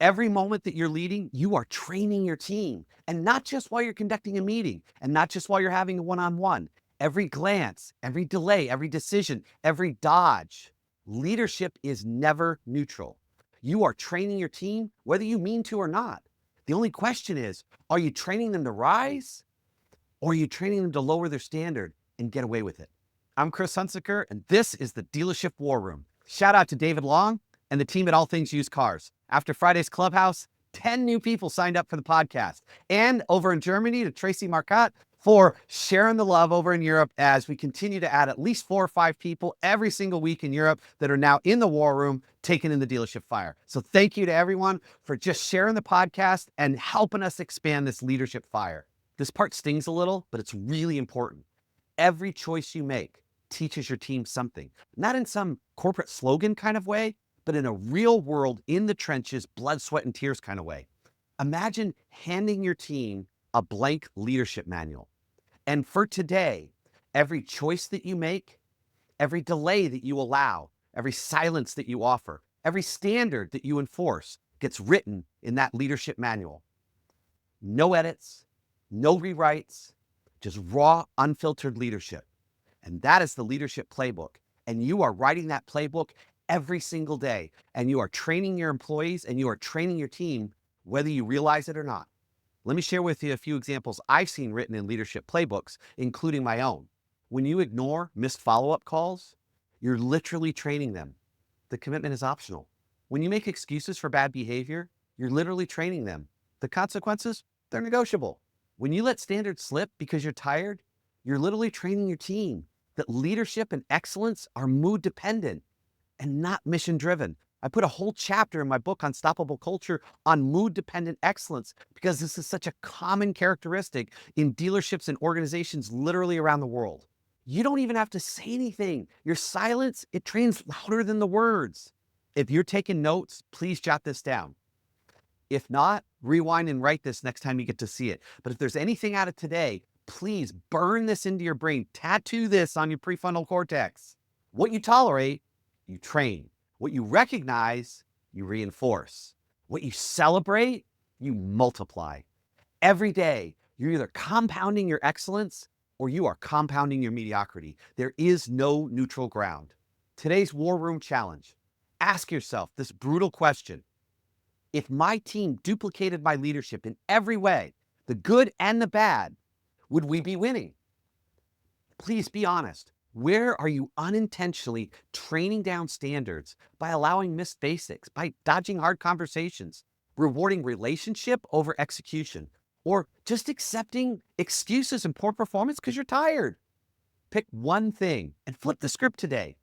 Every moment that you're leading, you are training your team. And not just while you're conducting a meeting and not just while you're having a one-on-one. Every glance, every delay, every decision, every dodge. Leadership is never neutral. You are training your team whether you mean to or not. The only question is, are you training them to rise or are you training them to lower their standard and get away with it? I'm Chris Hunsicker, and this is the Dealership War Room. Shout out to David Long and the team at All Things Used Cars. After Friday's Clubhouse, 10 new people signed up for the podcast. And over in Germany to Tracy Marcotte for sharing the love over in Europe as we continue to add at least 4 or 5 people every single week in Europe that are now in the War Room taking in the dealership fire. So thank you to everyone for just sharing the podcast and helping us expand this leadership fire. This part stings a little, but it's really important. Every choice you make teaches your team something, not in some corporate slogan kind of way, but in a real world, in the trenches, blood, sweat, and tears kind of way. Imagine handing your team a blank leadership manual. And for today, every choice that you make, every delay that you allow, every silence that you offer, every standard that you enforce gets written in that leadership manual. No edits, no rewrites, just raw, unfiltered leadership. And that is the leadership playbook. And you are writing that playbook every single day. And you are training your employees and you are training your team, whether you realize it or not. Let me share with you a few examples I've seen written in leadership playbooks, including my own. When you ignore missed follow-up calls, you're literally training them. The commitment is optional. When you make excuses for bad behavior, you're literally training them. The consequences, they're negotiable. When you let standards slip because you're tired, you're literally training your team that leadership and excellence are mood dependent and not mission driven. I put a whole chapter in my book, Unstoppable Culture, on mood dependent excellence because this is such a common characteristic in dealerships and organizations literally around the world. You don't even have to say anything. Your silence, it trains louder than the words. If you're taking notes, please jot this down. If not, rewind and write this next time you get to see it. But if there's anything out of today, please burn this into your brain. Tattoo this on your prefrontal cortex. What you tolerate, you train. What you recognize, you reinforce. What you celebrate, you multiply. Every day, you're either compounding your excellence or you are compounding your mediocrity. There is no neutral ground. Today's War Room Challenge. Ask yourself this brutal question. If my team duplicated my leadership in every way, the good and the bad, would we be winning? Please be honest. Where are you unintentionally training down standards by allowing missed basics, by dodging hard conversations, rewarding relationship over execution, or just accepting excuses and poor performance because you're tired? Pick one thing and flip the script today.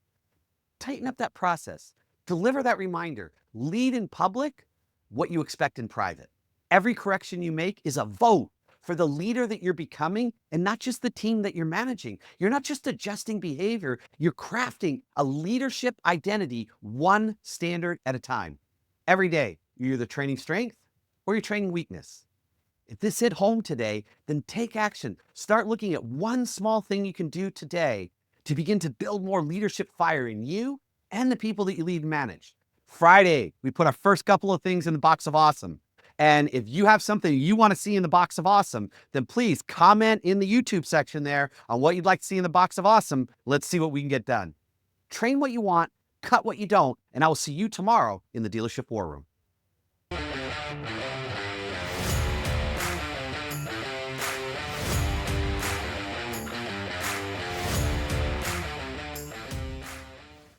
Tighten up that process. Deliver that reminder. Lead in public what you expect in private. Every correction you make is a vote for the leader that you're becoming and not just the team that you're managing. You're not just adjusting behavior, you're crafting a leadership identity one standard at a time. Every day, you're either training strength or you're training weakness. If this hit home today, then take action. Start looking at one small thing you can do today to begin to build more leadership fire in you and the people that you lead and manage. Friday, we put our first couple of things in the box of awesome. And if you have something you want to see in the box of awesome, then please comment in the YouTube section there on what you'd like to see in the box of awesome. Let's see what we can get done. Train what you want, cut what you don't, and I will see you tomorrow in the Dealership War Room.